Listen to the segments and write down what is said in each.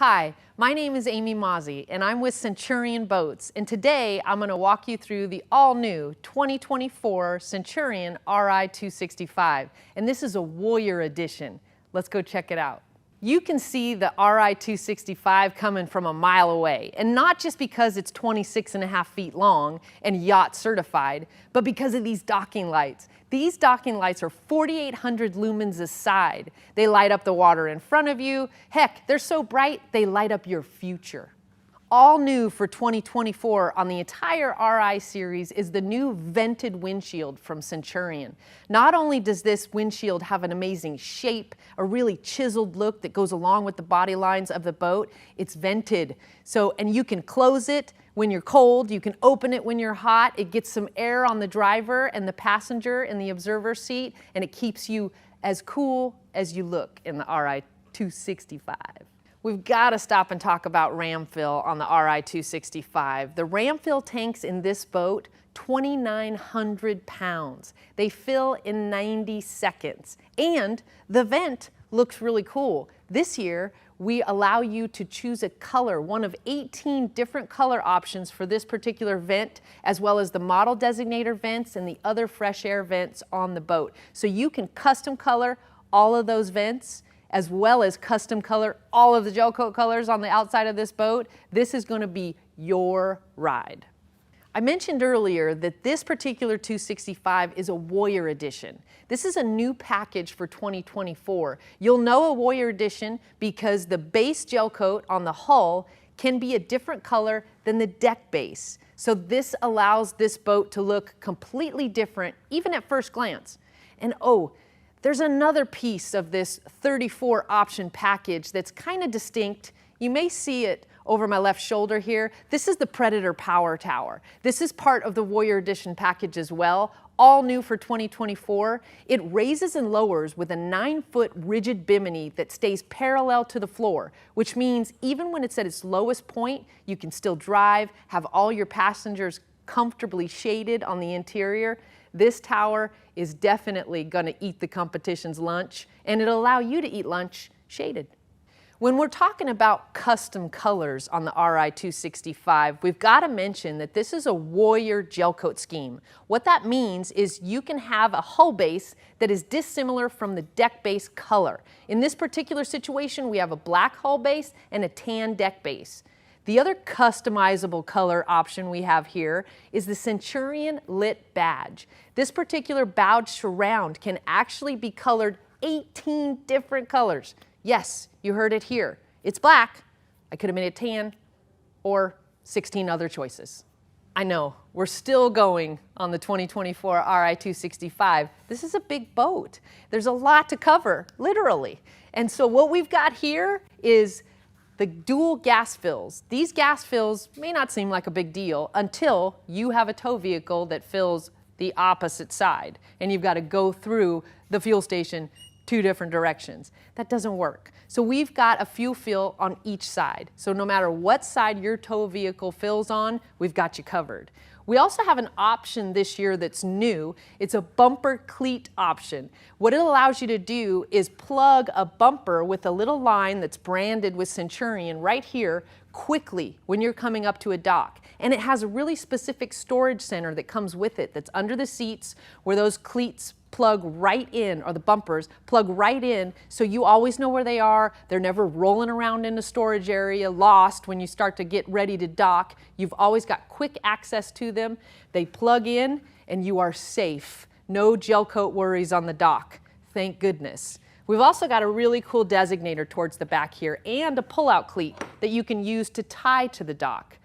Hi, my name is Amy Mazzi and I'm with Centurion Boats, and today I'm going to walk you through the all-new 2024 Centurion Ri265, and this is a Warrior Edition. Let's go check it out. You can see the Ri265 coming from a mile away, and not just because it's 26.5 feet long and yacht certified, but because of these docking lights. These docking lights are 4,800 lumens a side. They light up the water in front of you. Heck, they're so bright, they light up your future. All new for 2024 on the entire Ri series is the new vented windshield from Centurion. Not only does this windshield have an amazing shape, a really chiseled look that goes along with the body lines of the boat, it's vented. And you can close it when you're cold, you can open it when you're hot. It gets some air on the driver and the passenger in the observer seat, and it keeps you as cool as you look in the Ri265. We've got to stop and talk about ram fill on the Ri265. The ram fill tanks in this boat, 2,900 pounds. They fill in 90 seconds. And the vent looks really cool. This year, we allow you to choose a color, one of 18 different color options for this particular vent, as well as the model designator vents and the other fresh air vents on the boat. So you can custom color all of those vents, as well as custom color all of the gel coat colors on the outside of this boat. This is going to be your ride. I mentioned earlier that this particular 265 is a Warrior Edition. This is a new package for 2024. You'll know a Warrior Edition because the base gel coat on the hull can be a different color than the deck base. So this allows this boat to look completely different, even at first glance. And oh, there's another piece of this 34 option package that's kind of distinct. You may see it over my left shoulder here. This is the Predator Power Tower. This is part of the Warrior Edition package as well, all new for 2024. It raises and lowers with a 9-foot rigid bimini that stays parallel to the floor, which means even when it's at its lowest point, you can still drive, have all your passengers comfortably shaded on the interior. This tower is definitely going to eat the competition's lunch, and it'll allow you to eat lunch shaded. When we're talking about custom colors on the Ri265, we've got to mention that this is a Warrior gel coat scheme. What that means is you can have a hull base that is dissimilar from the deck base color. In this particular situation, we have a black hull base and a tan deck base. The other customizable color option we have here is the Centurion Lit Badge. This particular badge surround can actually be colored 18 different colors. Yes, you heard it here. It's black. I could have made it tan, or 16 other choices. I know, we're still going on the 2024 Ri265. This is a big boat. There's a lot to cover, literally. And so what we've got here is the dual gas fills. These gas fills may not seem like a big deal until you have a tow vehicle that fills the opposite side and you've got to go through the fuel station 2 different directions. That doesn't work. So we've got a fuel fill on each side. So no matter what side your tow vehicle fills on, we've got you covered. We also have an option this year that's new. It's a bumper cleat option. What it allows you to do is plug a bumper with a little line that's branded with Centurion right here quickly when you're coming up to a dock. And it has a really specific storage center that comes with it that's under the seats where those cleats plug right in, or the bumpers plug right in, so you always know where they are. They're never rolling around in the storage area lost when you start to get ready to dock. You've always got quick access to them. They plug in and you are safe. No gel coat worries on the dock, thank goodness. We've also got a really cool designator towards the back here and a pull-out cleat that you can use to tie to the dock.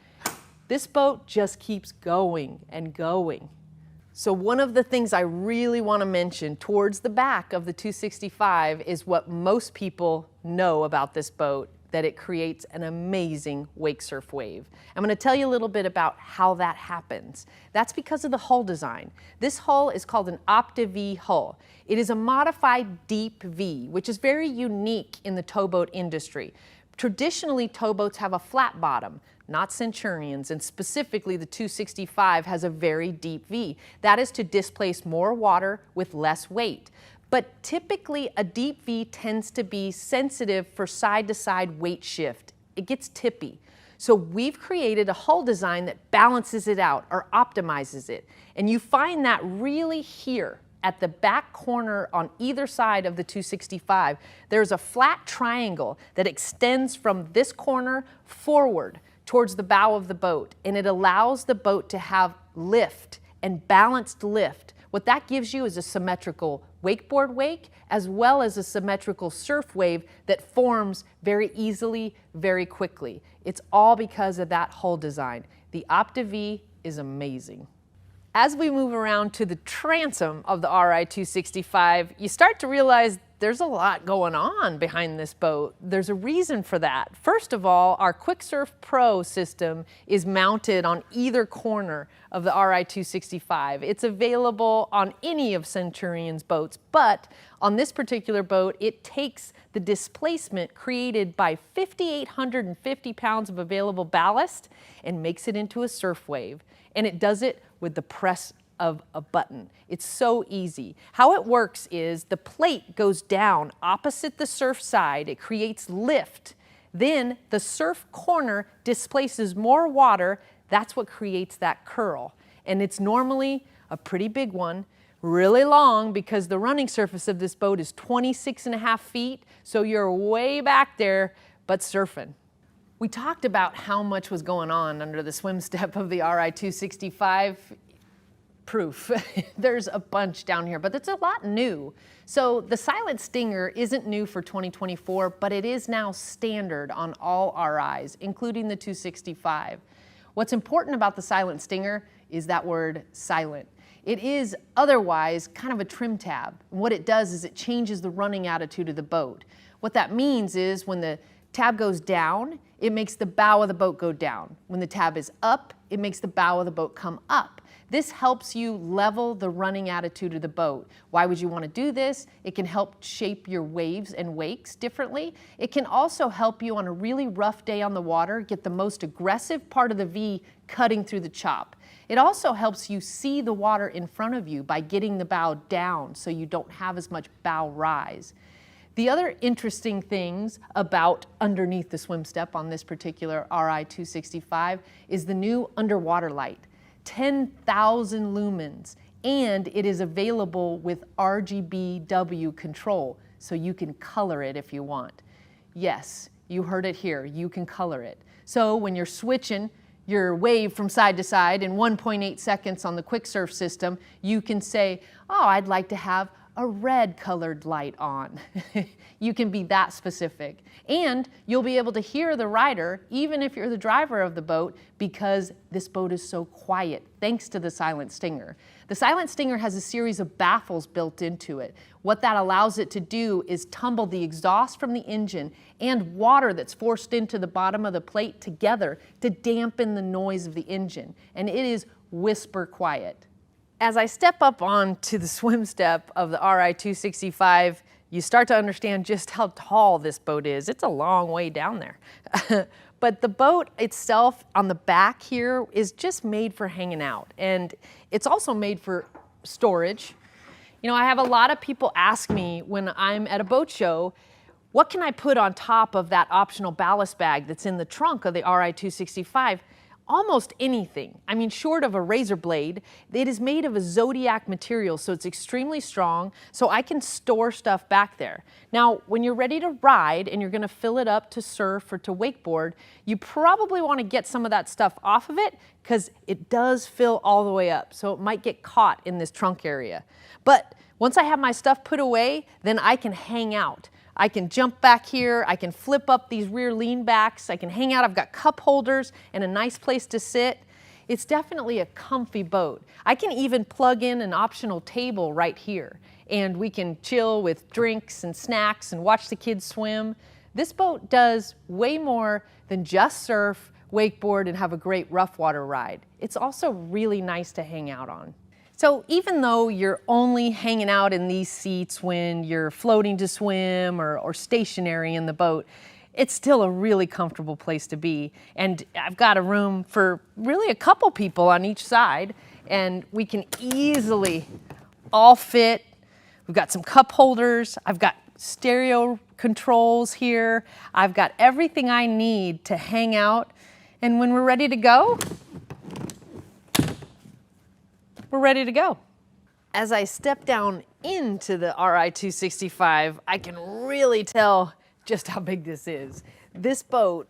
This boat just keeps going and going. So one of the things I really want to mention towards the back of the 265 is what most people know about this boat, that it creates an amazing wake surf wave. I'm going to tell you a little bit about how that happens. That's because of the hull design. This hull is called an Opti-V hull. It is a modified deep V, which is very unique in the towboat industry. Traditionally, towboats have a flat bottom, not Centurions, and specifically the 265 has a very deep V. That is to displace more water with less weight. But typically a deep V tends to be sensitive for side-to-side weight shift it gets tippy. So we've created a hull design that balances it out or optimizes it. And you find that really here at the back corner on either side of the 265. There's a flat triangle that extends from this corner forward towards the bow of the boat, and it allows the boat to have lift and balanced lift. What that gives you is a symmetrical wakeboard wake as well as a symmetrical surf wave that forms very easily, very quickly. It's all because of that hull design. The Opti-V is amazing. As we move around to the transom of the Ri265, you start to realize there's a lot going on behind this boat. There's a reason for that. First of all, our QuickSurf Pro system is mounted on either corner of the Ri265. It's available on any of Centurion's boats, but on this particular boat, it takes the displacement created by 5,850 pounds of available ballast and makes it into a surf wave. And it does it with the press of a button. It's so easy. How it works is the plate goes down opposite the surf side. It creates lift. Then the surf corner displaces more water. That's what creates that curl. And it's normally a pretty big one, really long, because the running surface of this boat is 26.5 feet. So you're way back there, but surfing. We talked about how much was going on under the swim step of the Ri265. Proof. There's a bunch down here, but it's a lot new. So the Silent Stinger isn't new for 2024, but it is now standard on all RIs, including the 265. What's important about the Silent Stinger is that word silent. It is otherwise kind of a trim tab. What it does is it changes the running attitude of the boat. What that means is when the tab goes down, it makes the bow of the boat go down. When the tab is up, it makes the bow of the boat come up. This helps you level the running attitude of the boat. Why would you want to do this? It can help shape your waves and wakes differently. It can also help you on a really rough day on the water get the most aggressive part of the V cutting through the chop. It also helps you see the water in front of you by getting the bow down so you don't have as much bow rise. The other interesting things about underneath the swim step on this particular Ri265 is the new underwater light. 10,000 lumens, and it is available with RGBW control, so you can color it if you want. Yes, you heard it here, you can color it. So when you're switching your wave from side to side in 1.8 seconds on the QuickSurf system, you can say, oh, I'd like to have a red colored light on. You can be that specific. And you'll be able to hear the rider, even if you're the driver of the boat, because this boat is so quiet, thanks to the Silent Stinger. The Silent Stinger has a series of baffles built into it. What that allows it to do is tumble the exhaust from the engine and water that's forced into the bottom of the plate together to dampen the noise of the engine. And it is whisper quiet. As I step up onto the swim step of the Ri265, you start to understand just how tall this boat is. It's a long way down there. But the boat itself on the back here is just made for hanging out. And it's also made for storage. You know, I have a lot of people ask me when I'm at a boat show, what can I put on top of that optional ballast bag that's in the trunk of the Ri265? Almost anything. I mean, short of a razor blade, it is made of a Zodiac material, so it's extremely strong, so I can store stuff back there. Now, when you're ready to ride and you're gonna fill it up to surf or to wakeboard, you probably wanna get some of that stuff off of it because it does fill all the way up, so it might get caught in this trunk area. But once I have my stuff put away, then I can hang out. I can jump back here, I can flip up these rear lean backs, I can hang out, I've got cup holders and a nice place to sit. It's definitely a comfy boat. I can even plug in an optional table right here and we can chill with drinks and snacks and watch the kids swim. This boat does way more than just surf, wakeboard, and have a great rough water ride. It's also really nice to hang out on. So even though you're only hanging out in these seats when you're floating to swim or stationary in the boat, it's still a really comfortable place to be. And I've got a room for really a couple people on each side, and we can easily all fit. We've got some cup holders. I've got stereo controls here. I've got everything I need to hang out. And when we're ready to go, we're ready to go. As I step down into the Ri265, I can really tell just how big this is. This boat,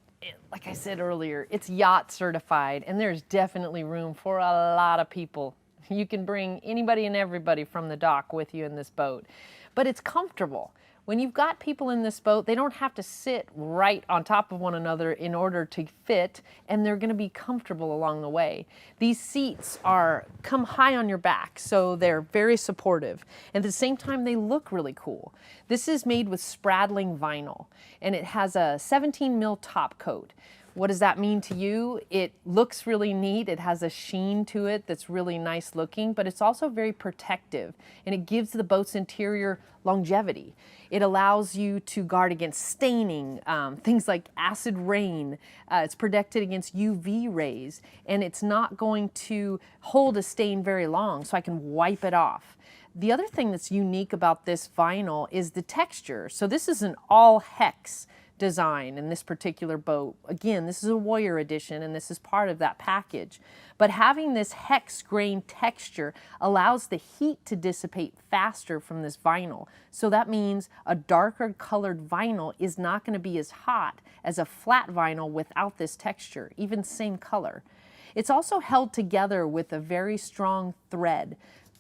like I said earlier, it's yacht certified, and there's definitely room for a lot of people. You can bring anybody and everybody from the dock with you in this boat, but it's comfortable. When you've got people in this boat, they don't have to sit right on top of one another in order to fit, and they're going to be comfortable along the way. These seats come high on your back, so they're very supportive. And at the same time, they look really cool. This is made with spraddling vinyl, and it has a 17 mil top coat. What does that mean to you? It looks really neat. It has a sheen to it that's really nice looking, but it's also very protective, and it gives the boat's interior longevity. It allows you to guard against staining, things like acid rain. It's protected against UV rays, and it's not going to hold a stain very long, so I can wipe it off. The other thing that's unique about this vinyl is the texture. So this is an all hex design in this particular boat. Again, this is a Warrior edition, and this is part of that package. But having this hex grain texture allows the heat to dissipate faster from this vinyl. So that means a darker colored vinyl is not going to be as hot as a flat vinyl without this texture, even same color. It's also held together with a very strong thread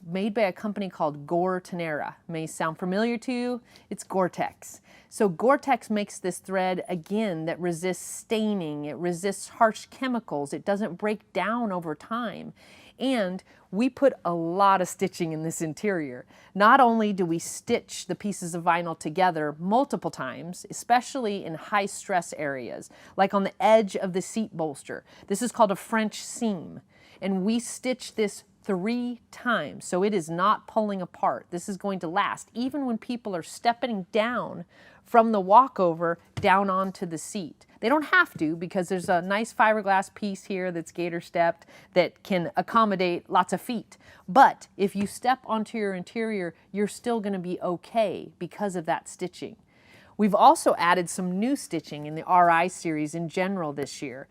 made by a company called Gore-Tex. May sound familiar to you? It's Gore-Tex. So Gore-Tex makes this thread, again, that resists staining, it resists harsh chemicals, it doesn't break down over time. And we put a lot of stitching in this interior. Not only do we stitch the pieces of vinyl together multiple times, especially in high stress areas, like on the edge of the seat bolster. This is called a French seam. And we stitch this 3 times, so it is not pulling apart. This is going to last even when people are stepping down from the walkover down onto the seat. They don't have to, because there's a nice fiberglass piece here that's gator stepped that can accommodate lots of feet. But if you step onto your interior, you're still going to be okay because of that stitching. We've also added some new stitching in the Ri series in general this year.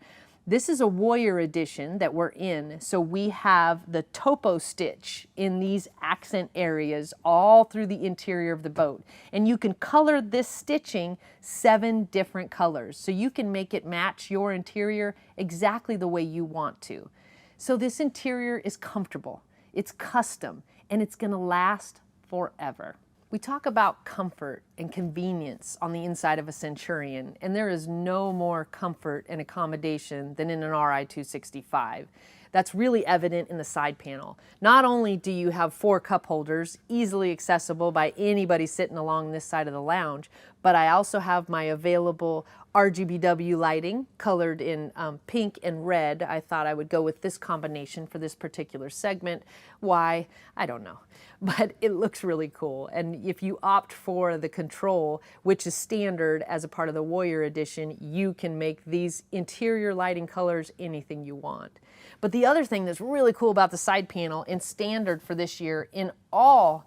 This is a Warrior edition that we're in, so we have the topo stitch in these accent areas all through the interior of the boat. And you can color this stitching 7 different colors, so you can make it match your interior exactly the way you want to. So this interior is comfortable, it's custom, and it's going to last forever. We talk about comfort and convenience on the inside of a Centurion, and there is no more comfort and accommodation than in an Ri265. That's really evident in the side panel. Not only do you have 4 cup holders, easily accessible by anybody sitting along this side of the lounge, but I also have my available RGBW lighting colored in pink and red. I thought I would go with this combination for this particular segment. Why? I don't know. But it looks really cool. And if you opt for the control, which is standard as a part of the Warrior edition, you can make these interior lighting colors anything you want. But the other thing that's really cool about the side panel and standard for this year in all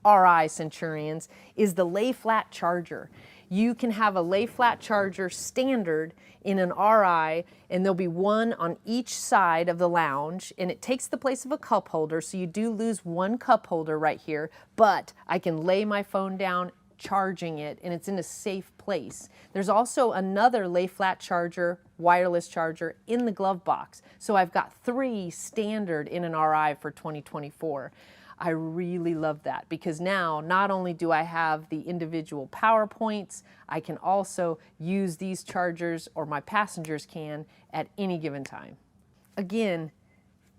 Ri Centurions is the lay flat charger. You can have a lay flat charger standard in an Ri, and there'll be one on each side of the lounge, and it takes the place of a cup holder, so you do lose 1 cup holder right here, but I can lay my phone down charging it, and it's in a safe place. There's also another lay flat charger, wireless charger in the glove box. So I've got 3 standard in an Ri for 2024. I really love that, because now not only do I have the individual power points, I can also use these chargers, or my passengers can, at any given time. Again,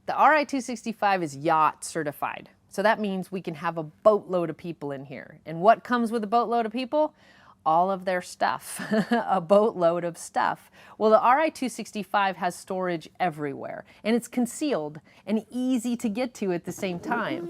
the Ri265 is yacht certified. So that means we can have a boatload of people in here. And what comes with a boatload of people? All of their stuff, a boatload of stuff. Well, the Ri265 has storage everywhere, and it's concealed and easy to get to at the same time.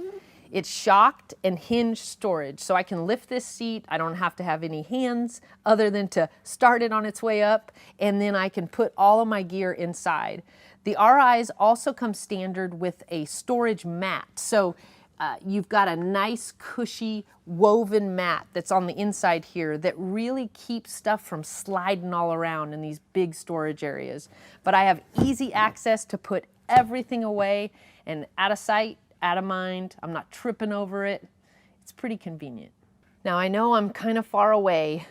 It's shocked and hinged storage, so I can lift this seat. I don't have to have any hands other than to start it on its way up, and then I can put all of my gear inside. The Ris also come standard with a storage mat. So You've got a nice cushy woven mat that's on the inside here that really keeps stuff from sliding all around in these big storage areas. But I have easy access to put everything away and out of sight, out of mind. I'm not tripping over it. It's pretty convenient. Now I know I'm kind of far away,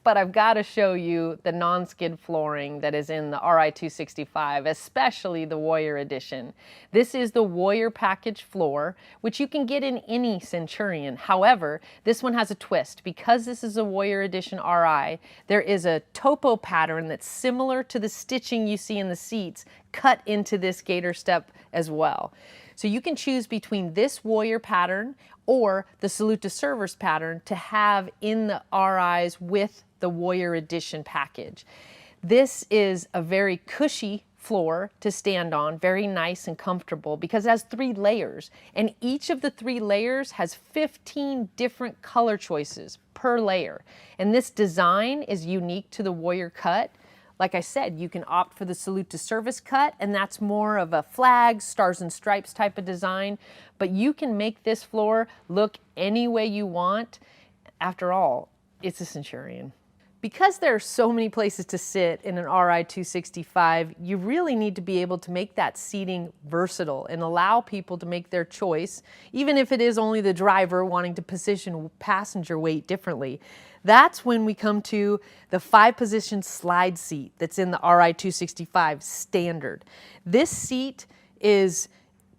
but I've got to show you the non-skid flooring that is in the Ri265, especially the Warrior Edition. This is the Warrior package floor, which you can get in any Centurion. However, this one has a twist. Because this is a Warrior Edition Ri, there is a topo pattern that's similar to the stitching you see in the seats cut into this gator step as well. So you can choose between this Warrior pattern or the Salute to Servers pattern to have in the RIs with the Warrior Edition package. This is a very cushy floor to stand on, very nice and comfortable because it has 3 layers, and each of the 3 layers has 15 different color choices per layer. And this design is unique to the Warrior cut. Like I said, you can opt for the Salute to Service cut, and that's more of a flag, stars and stripes type of design, but you can make this floor look any way you want. After all, it's a Centurion. Because there are so many places to sit in an Ri265, you really need to be able to make that seating versatile and allow people to make their choice, even if it is only the driver wanting to position passenger weight differently. That's when we come to the 5-position slide seat that's in the Ri265 standard. This seat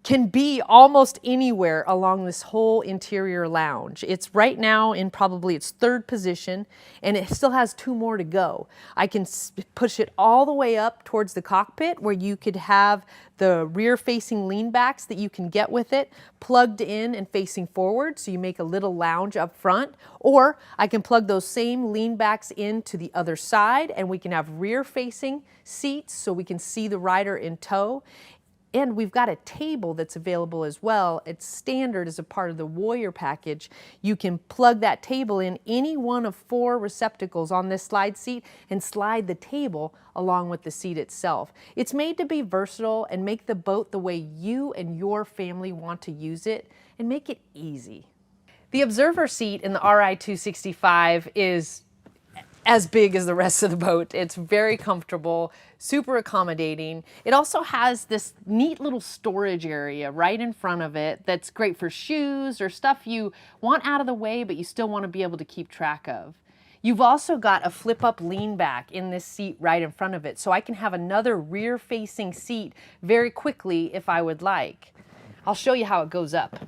can be almost anywhere along this whole interior lounge. It's right now in probably its 3rd position, and it still has 2 more to go. I can push it all the way up towards the cockpit where you could have the rear-facing lean backs that you can get with it plugged in and facing forward, so you make a little lounge up front. Or I can plug those same lean backs into the other side, and we can have rear-facing seats so we can see the rider in tow. And we've got a table that's available as well. It's standard as a part of the Warrior package. You can plug that table in any one of 4 receptacles on this slide seat and slide the table along with the seat itself. It's made to be versatile and make the boat the way you and your family want to use it and make it easy. The observer seat in the Ri265 is as big as the rest of the boat. It's very comfortable, super accommodating. It also has this neat little storage area right in front of it that's great for shoes or stuff you want out of the way but you still want to be able to keep track of. You've also got a flip-up lean back in this seat right in front of it, so I can have another rear-facing seat very quickly if I would like. I'll show you how it goes up.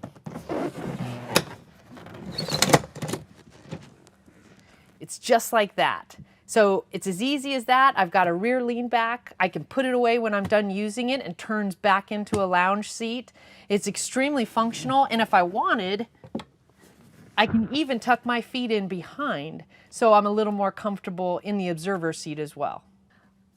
It's just like that. So it's as easy as that. I've got a rear lean back. I can put it away when I'm done using it and turns back into a lounge seat. It's extremely functional, and if I wanted, I can even tuck my feet in behind so I'm a little more comfortable in the observer seat as well.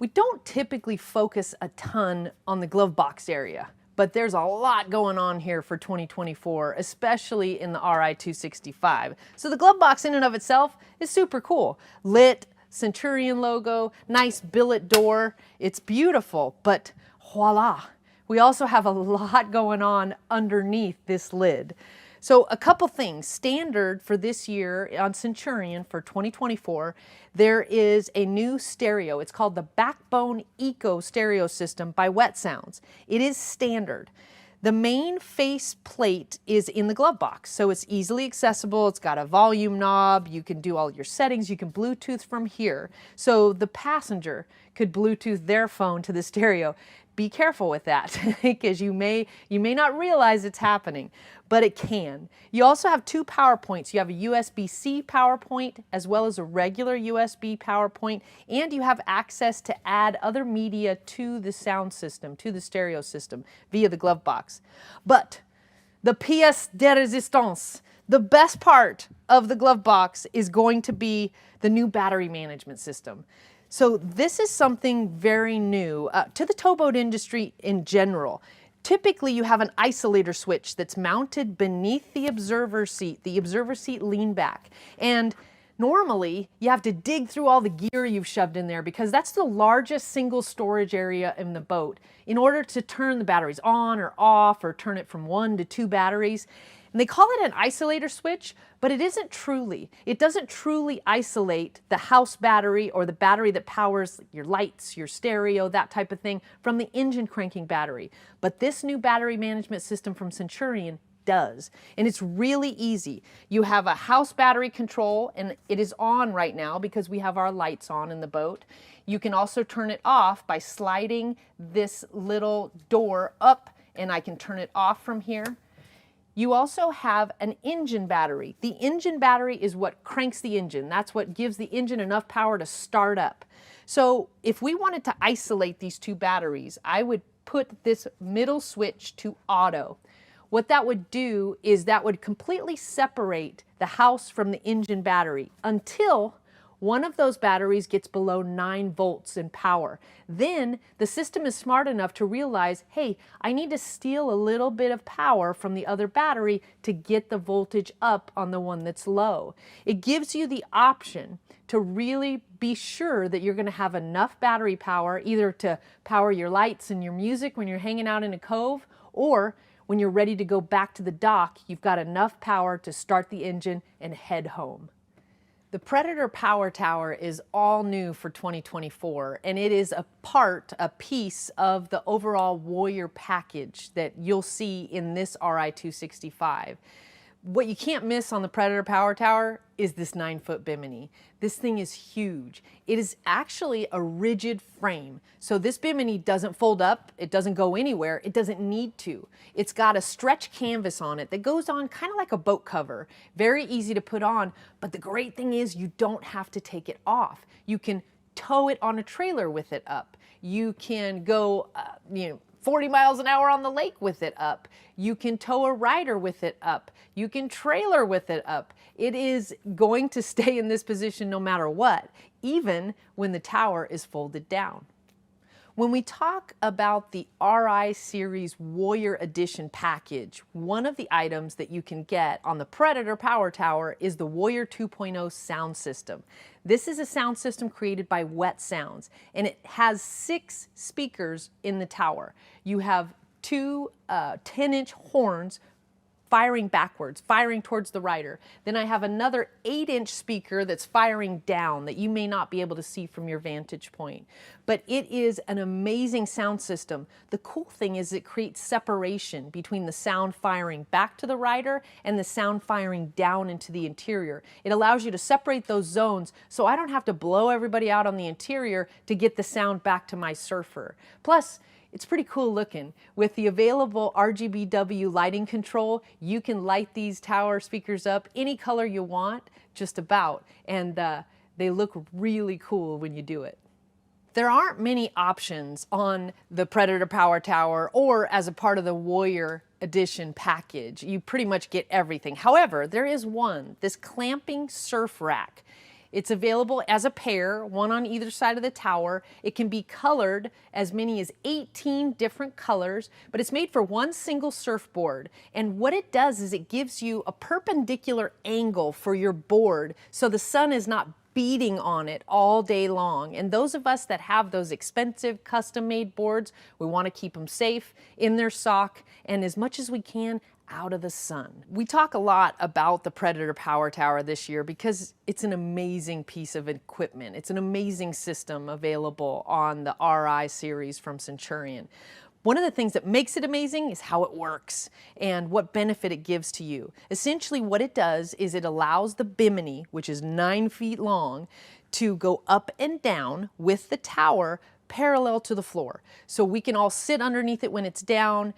We don't typically focus a ton on the glove box area, but there's a lot going on here for 2024, especially in the Ri265. So the glove box in and of itself is super cool. Lit, Centurion logo, nice billet door. It's beautiful, but voila. We also have a lot going on underneath this lid. So a couple things. Standard for this year on Centurion for 2024, there is a new stereo. It's called the Backbone Eco Stereo System by Wet Sounds. It is standard. The main face plate is in the glove box, so it's easily accessible. It's got a volume knob. You can do all your settings. You can Bluetooth from here. So the passenger could Bluetooth their phone to the stereo. Be careful with that because you may not realize it's happening, but it can. You also have 2 power points. You have a USB-C power point as well as a regular USB power point, and you have access to add other media to the sound system, to the stereo system via the glove box. But the pièce de résistance, the best part of the glove box is going to be the new battery management system. So this is something very new to the towboat industry in general. Typically, you have an isolator switch that's mounted beneath the observer seat lean back. And Normally, you have to dig through all the gear you've shoved in there because that's the largest single storage area in the boat in order to turn the batteries on or off or turn it from 1 to 2 batteries. And they call it an isolator switch, but it isn't truly. It doesn't truly isolate the house battery or the battery that powers your lights, your stereo, that type of thing from the engine cranking battery. But this new battery management system from Centurion does. And it's really easy. You have a house battery control, and it is on right now because we have our lights on in the boat. You can also turn it off by sliding this little door up, and I can turn it off from here. You also have an engine battery. The engine battery is what cranks the engine. That's what gives the engine enough power to start up. So if we wanted to isolate these two batteries, I would put this middle switch to auto. What that would do is that would completely separate the house from the engine battery until one of those batteries gets below 9 volts in power. Then the system is smart enough to realize, hey, I need to steal a little bit of power from the other battery to get the voltage up on the one that's low. It gives you the option to really be sure that you're going to have enough battery power either to power your lights and your music when you're hanging out in a cove, or when you're ready to go back to the dock, you've got enough power to start the engine and head home. The Predator Power Tower is all new for 2024, and it is a piece of the overall Warrior package that you'll see in this Ri265. What you can't miss on the Predator Power Tower is this 9-foot bimini. This thing is huge. It is actually a rigid frame. So this bimini doesn't fold up, it doesn't go anywhere, it doesn't need to. It's got a stretch canvas on it that goes on kind of like a boat cover. Very easy to put on, but the great thing is you don't have to take it off. You can tow it on a trailer with it up. You can go, 40 miles an hour on the lake with it up. You can tow a rider with it up. You can trailer with it up. It is going to stay in this position no matter what, even when the tower is folded down. When we talk about the RI Series Warrior Edition package, one of the items that you can get on the Predator Power Tower is the Warrior 2.0 sound system. This is a sound system created by Wet Sounds, and it has 6 speakers in the tower. You have 2 10-inch horns firing backwards, firing towards the rider. Then I have another 8-inch speaker that's firing down that you may not be able to see from your vantage point. But it is an amazing sound system. The cool thing is it creates separation between the sound firing back to the rider and the sound firing down into the interior. It allows you to separate those zones so I don't have to blow everybody out on the interior to get the sound back to my surfer. Plus, it's pretty cool looking. With the available RGBW lighting control, you can light these tower speakers up any color you want, just about, and they look really cool when you do it. There aren't many options on the Predator Power Tower or as a part of the Warrior Edition package. You pretty much get everything. However, there is one, this clamping surf rack. It's available as a pair, one on either side of the tower. It can be colored as many as 18 different colors, but it's made for one single surfboard. And what it does is it gives you a perpendicular angle for your board so the sun is not beating on it all day long. And those of us that have those expensive custom-made boards, we want to keep them safe in their sock and as much as we can out of the sun. We talk a lot about the Predator Power Tower this year because it's an amazing piece of equipment. It's an amazing system available on the RI series from Centurion. One of the things that makes it amazing is how it works and what benefit it gives to you. Essentially what it does is it allows the bimini, which is 9 feet long, to go up and down with the tower parallel to the floor. So we can all sit underneath it when it's down.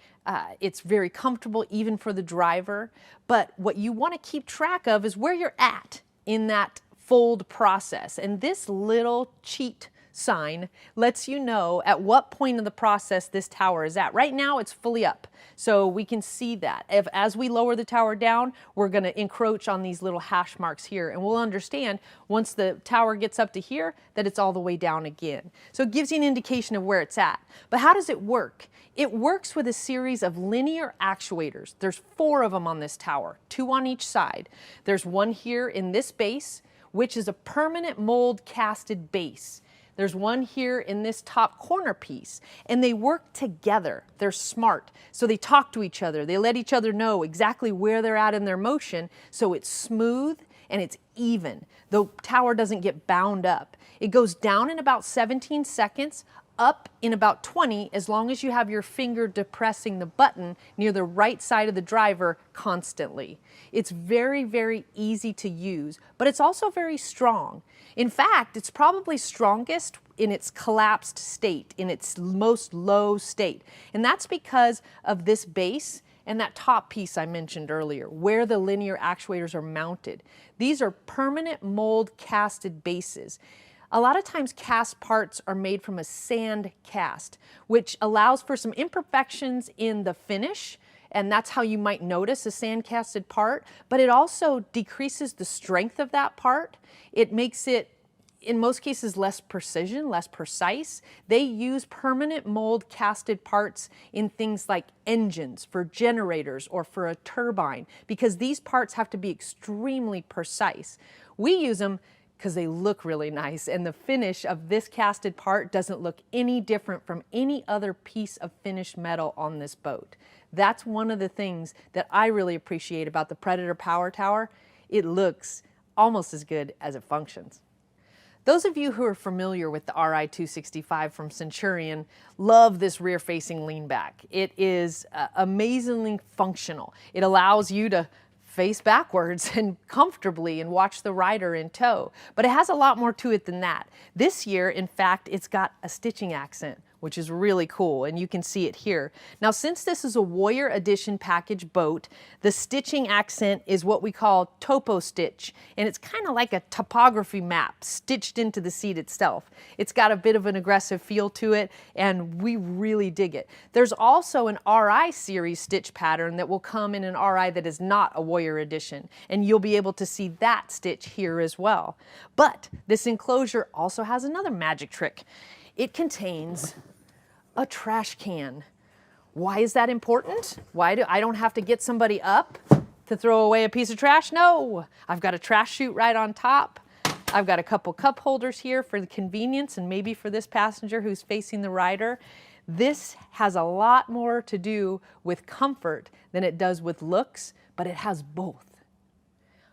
It's very comfortable even for the driver. But what you want to keep track of is where you're at in that fold process. And this little cheat sign lets you know at what point in the process this tower is at. Right now it's fully up, so we can see that. As we lower the tower down, we're going to encroach on these little hash marks here, and we'll understand once the tower gets up to here that it's all the way down again. So it gives you an indication of where it's at. But how does it work? It works with a series of linear actuators. There's 4 of them on this tower, 2 on each side. There's one here in this base. which is a permanent mold casted base. There's one here in this top corner piece, and they work together. They're smart, so they talk to each other. They let each other know exactly where they're at in their motion, so it's smooth and it's even. The tower doesn't get bound up. It goes down in about 17 seconds, up in about 20, as long as you have your finger depressing the button near the right side of the driver constantly. It's very, very easy to use, but it's also very strong. In fact, it's probably strongest in its collapsed state, in its most low state. And that's because of this base and that top piece I mentioned earlier, where the linear actuators are mounted. These are permanent mold casted bases. A lot of times cast parts are made from a sand cast, which allows for some imperfections in the finish, and that's how you might notice a sand casted part, but it also decreases the strength of that part. It makes it, in most cases, less precision, less precise. They use permanent mold casted parts in things like engines, for generators, or for a turbine, because these parts have to be extremely precise. We use them because they look really nice, and the finish of this casted part doesn't look any different from any other piece of finished metal on this boat. That's one of the things that I really appreciate about the Predator Power Tower. It looks almost as good as it functions. Those of you who are familiar with the Ri265 from Centurion love this rear-facing lean back. It is amazingly functional. It allows you to face backwards and comfortably and watch the rider in tow. But it has a lot more to it than that. This year, in fact, it's got a stitching accent, which is really cool, and you can see it here. Now, since this is a Warrior Edition package boat, the stitching accent is what we call topo stitch, and it's kind of like a topography map stitched into the seat itself. It's got a bit of an aggressive feel to it, and we really dig it. There's also an RI series stitch pattern that will come in an RI that is not a Warrior Edition, and you'll be able to see that stitch here as well. But this enclosure also has another magic trick. It contains a trash can. Why is that important? I don't have to get somebody up to throw away a piece of trash? No, I've got a trash chute right on top. I've got a couple cup holders here for the convenience and maybe for this passenger who's facing the rider. This has a lot more to do with comfort than it does with looks, but it has both.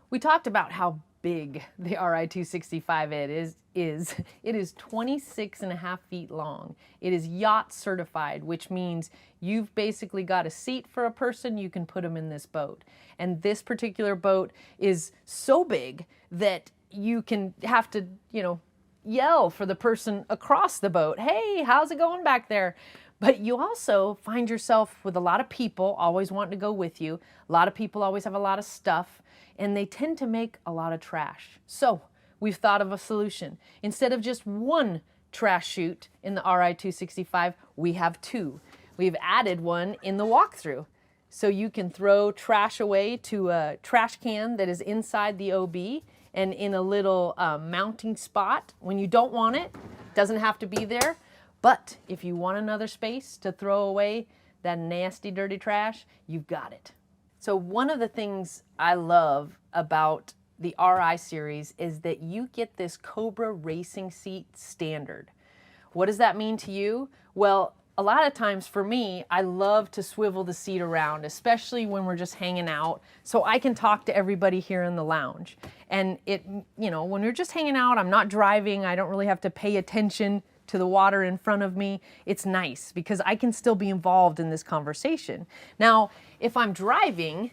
We talked about how big the Ri265 is. It is 26.5 feet long. It is yacht certified, which means you've basically got a seat for a person, you can put them in this boat. And this particular boat is so big that you can have to, yell for the person across the boat. Hey, how's it going back there? But you also find yourself with a lot of people always wanting to go with you. A lot of people always have a lot of stuff, and they tend to make a lot of trash. So we've thought of a solution. Instead of just one trash chute in the Ri265, we have two. We've added one in the walkthrough. So you can throw trash away to a trash can that is inside the OB and in a little mounting spot. When you don't want it, it doesn't have to be there. But if you want another space to throw away that nasty, dirty trash, you've got it. So one of the things I love about the RI series is that you get this Cobra racing seat standard. What does that mean to you? Well, a lot of times for me, I love to swivel the seat around, especially when we're just hanging out, so I can talk to everybody here in the lounge. And when we're just hanging out, I'm not driving, I don't really have to pay attention to the water in front of me. It's nice because I can still be involved in this conversation. Now, if I'm driving,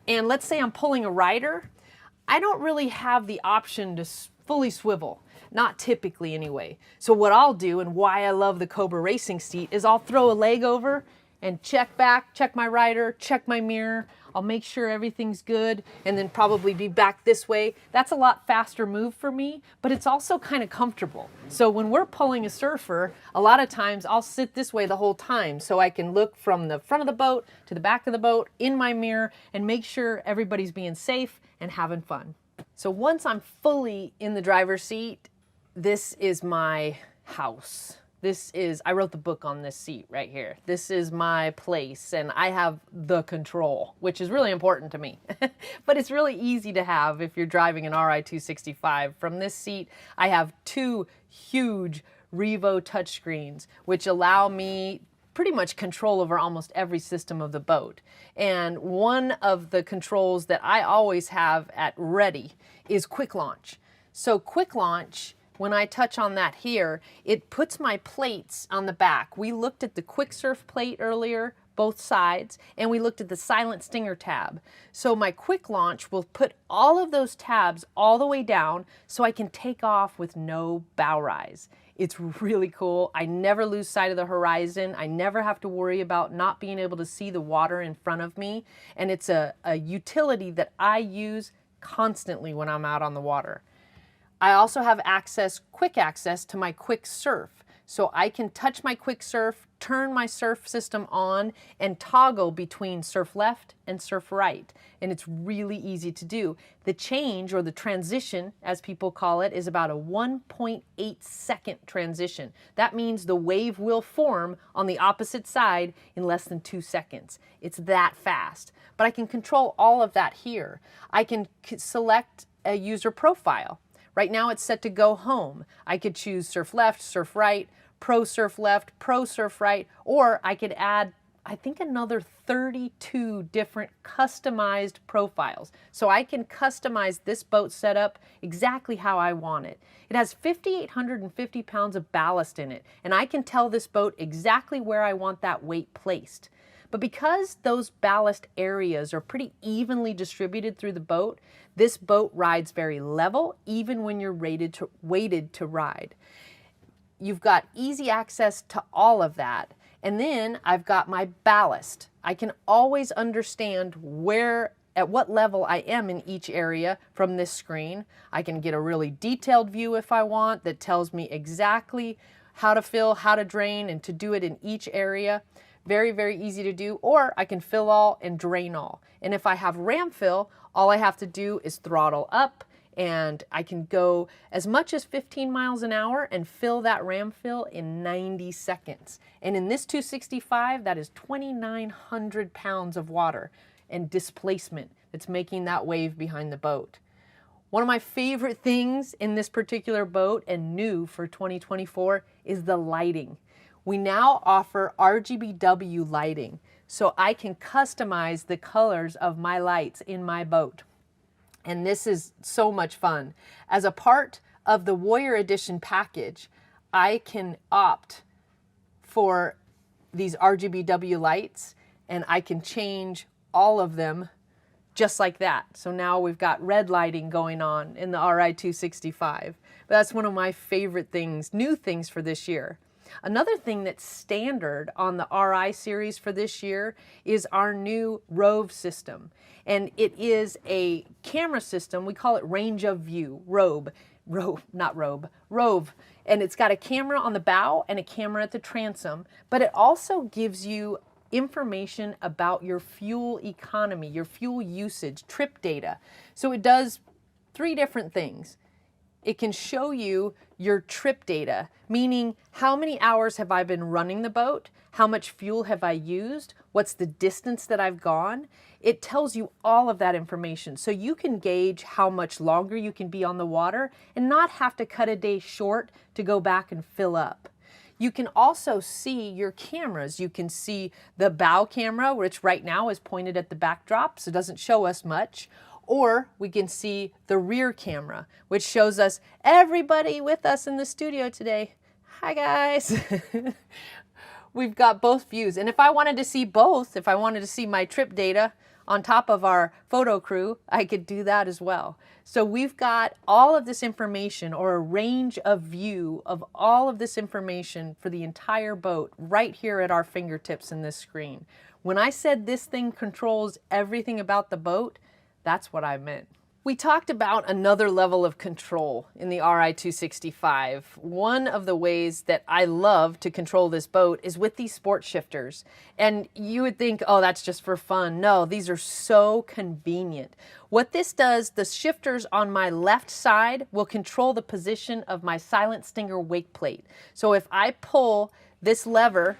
and let's say I'm pulling a rider, I don't really have the option to fully swivel. Not typically anyway. So what I'll do, and why I love the Cobra racing seat, is I'll throw a leg over and check back, check my rider, check my mirror. I'll make sure everything's good and then probably be back this way. That's a lot faster move for me, but it's also kind of comfortable. So when we're pulling a surfer, a lot of times I'll sit this way the whole time so I can look from the front of the boat to the back of the boat in my mirror and make sure everybody's being safe and having fun. So once I'm fully in the driver's seat, this is my house. I wrote the book on this seat right here. This is my place, and I have the control, which is really important to me. But it's really easy to have if you're driving an Ri265. From this seat, I have two huge Revo touchscreens, which allow me pretty much control over almost every system of the boat. And one of the controls that I always have at ready is quick launch. So quick launch, when I touch on that here, it puts my plates on the back. We looked at the quick surf plate earlier, both sides, and we looked at the silent stinger tab. So my quick launch will put all of those tabs all the way down so I can take off with no bow rise. It's really cool. I never lose sight of the horizon. I never have to worry about not being able to see the water in front of me. And it's a utility that I use constantly when I'm out on the water. I also have quick access to my quick surf. So I can touch my quick surf, turn my surf system on, and toggle between surf left and surf right. And it's really easy to do. The change, or the transition, as people call it, is about a 1.8 second transition. That means the wave will form on the opposite side in less than 2 seconds. It's that fast. But I can control all of that here. I can select a user profile. Right now it's set to go home. I could choose surf left, surf right, pro surf left, pro surf right, or I could add, I think, another 32 different customized profiles. So I can customize this boat setup exactly how I want it. It has 5,850 pounds of ballast in it, and I can tell this boat exactly where I want that weight placed. But because those ballast areas are pretty evenly distributed through the boat, this boat rides very level, even when you're weighted to ride. You've got easy access to all of that. And then I've got my ballast. I can always understand at what level I am in each area from this screen. I can get a really detailed view if I want that tells me exactly how to fill, how to drain, and to do it in each area. Very, very easy to do. Or I can fill all and drain all. And if I have ram fill, all I have to do is throttle up, and I can go as much as 15 miles an hour and fill that ram fill in 90 seconds. And in this 265, that is 2,900 pounds of water and displacement that's making that wave behind the boat. One of my favorite things in this particular boat, and new for 2024, is the lighting. We now offer RGBW lighting, so I can customize the colors of my lights in my boat. And this is so much fun. As a part of the Warrior Edition package, I can opt for these RGBW lights, and I can change all of them just like that. So now we've got red lighting going on in the Ri265. That's one of my favorite things, new things for this year. Another thing that's standard on the Ri series for this year is our new Rove system. And it is a camera system. We call it range of view, Rove. And it's got a camera on the bow and a camera at the transom, but it also gives you information about your fuel economy, your fuel usage, trip data. So it does 3 different things. It can show you your trip data, meaning how many hours have I been running the boat? How much fuel have I used? What's the distance that I've gone? It tells you all of that information, so you can gauge how much longer you can be on the water and not have to cut a day short to go back and fill up. You can also see your cameras. You can see the bow camera, which right now is pointed at the backdrop, so it doesn't show us much. Or we can see the rear camera, which shows us everybody with us in the studio today. Hi guys. We've got both views. And if I wanted to see both, if I wanted to see my trip data on top of our photo crew, I could do that as well. So we've got all of this information, or a range of view of all of this information for the entire boat right here at our fingertips in this screen. When I said this thing controls everything about the boat, that's what I meant. We talked about another level of control in the Ri265. One of the ways that I love to control this boat is with these sport shifters. And you would think, oh, that's just for fun. No, these are so convenient. What this does, the shifters on my left side will control the position of my Silent Stinger wake plate. So if I pull this lever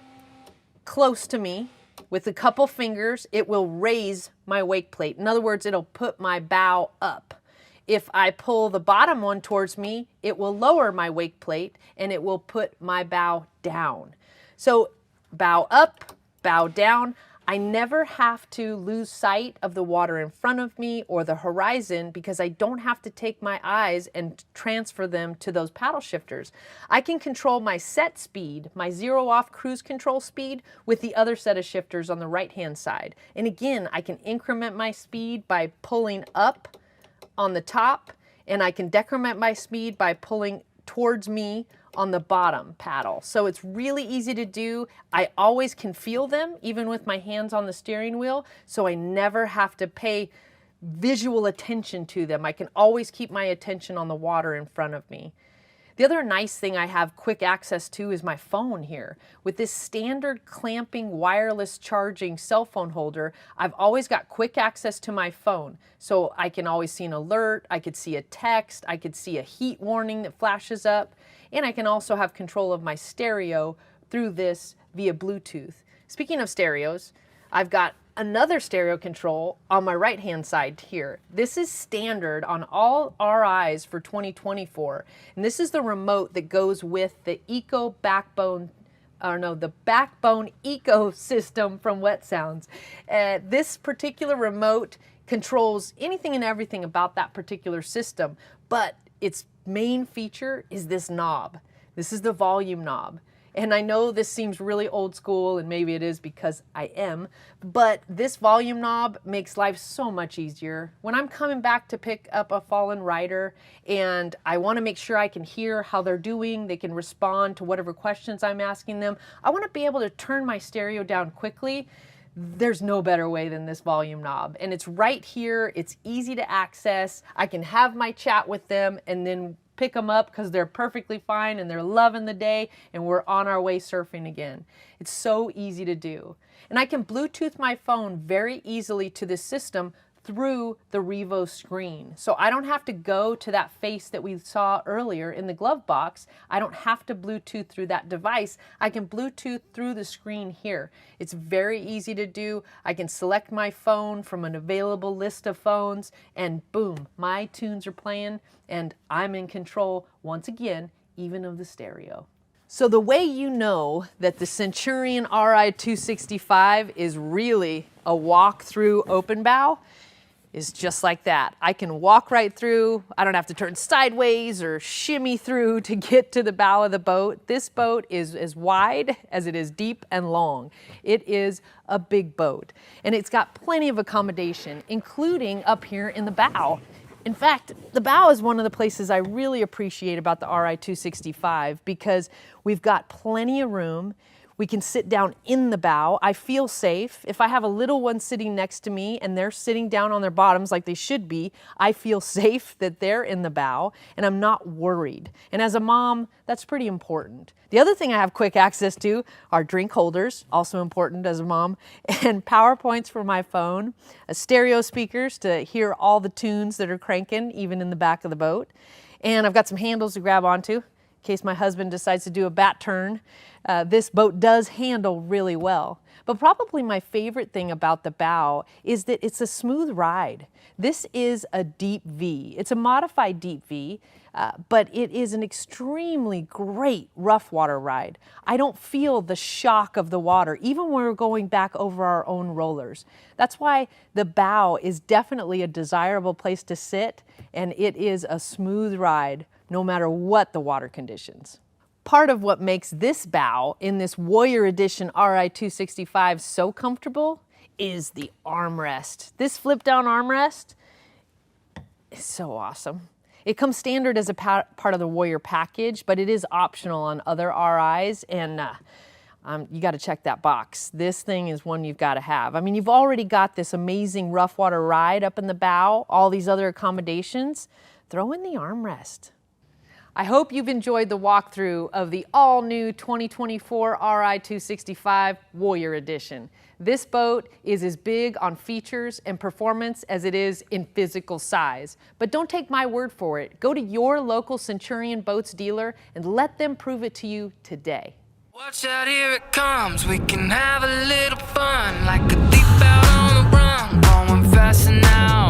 close to me, with a couple fingers, it will raise my wake plate. In other words, it'll put my bow up. If I pull the bottom one towards me, it will lower my wake plate and it will put my bow down. So bow up, bow down. I never have to lose sight of the water in front of me or the horizon because I don't have to take my eyes and transfer them to those paddle shifters. I can control my set speed, my zero off cruise control speed with the other set of shifters on the right-hand side. And again, I can increment my speed by pulling up on the top, and I can decrement my speed by pulling towards me on the bottom paddle. So it's really easy to do. I always can feel them, even with my hands on the steering wheel, so I never have to pay visual attention to them. I can always keep my attention on the water in front of me. The other nice thing I have quick access to is my phone here. With this standard clamping wireless charging cell phone holder, I've always got quick access to my phone. So I can always see an alert, I could see a text, I could see a heat warning that flashes up, and I can also have control of my stereo through this via Bluetooth. Speaking of stereos, I've got another stereo control on my right-hand side here. This is standard on all RIs for 2024, and this is the remote that goes with the Backbone ecosystem from Wet Sounds. This particular remote controls anything and everything about that particular system, but its main feature is this knob. This is the volume knob. And I know this seems really old school, and maybe it is because I am, but this volume knob makes life so much easier. When I'm coming back to pick up a fallen rider and I want to make sure I can hear how they're doing, they can respond to whatever questions I'm asking them, I want to be able to turn my stereo down quickly. There's no better way than this volume knob. And it's right here, it's easy to access. I can have my chat with them and then pick them up because they're perfectly fine and they're loving the day and we're on our way surfing again. It's so easy to do. And I can Bluetooth my phone very easily to this system through the Revo screen. So I don't have to go to that face that we saw earlier in the glove box. I don't have to Bluetooth through that device. I can Bluetooth through the screen here. It's very easy to do. I can select my phone from an available list of phones and boom, my tunes are playing and I'm in control once again, even of the stereo. So the way you know that the Centurion Ri265 is really a walk-through open bow is just like that. I can walk right through. I don't have to turn sideways or shimmy through to get to the bow of the boat. This boat is as wide as it is deep and long. It is a big boat, and it's got plenty of accommodation, including up here in the bow. In fact, the bow is one of the places I really appreciate about the Ri265 because we've got plenty of room. We can sit down in the bow. I feel safe. If I have a little one sitting next to me and they're sitting down on their bottoms like they should be, I feel safe that they're in the bow and I'm not worried. And as a mom, that's pretty important. The other thing I have quick access to are drink holders, also important as a mom, and PowerPoints for my phone, stereo speakers to hear all the tunes that are cranking, even in the back of the boat. And I've got some handles to grab onto in case my husband decides to do a bat turn. This boat does handle really well. But probably my favorite thing about the bow is that it's a smooth ride. This is a deep V. It's a modified deep V, but it is an extremely great rough water ride. I don't feel the shock of the water, even when we're going back over our own rollers. That's why the bow is definitely a desirable place to sit, and it is a smooth ride, no matter what the water conditions. Part of what makes this bow in this Warrior Edition Ri265 so comfortable is the armrest. This flip down armrest is so awesome. It comes standard as a part of the Warrior package, but it is optional on other RIs, and you got to check that box. This thing is one you've got to have. I mean, you've already got this amazing rough water ride up in the bow, all these other accommodations. Throw in the armrest. I hope you've enjoyed the walkthrough of the all-new 2024 Ri265 Warrior Edition. This boat is as big on features and performance as it is in physical size. But don't take my word for it. Go to your local Centurion Boats dealer and let them prove it to you today. Watch out, here it comes. We can have a little fun, like a thief out on the run, going fast and out.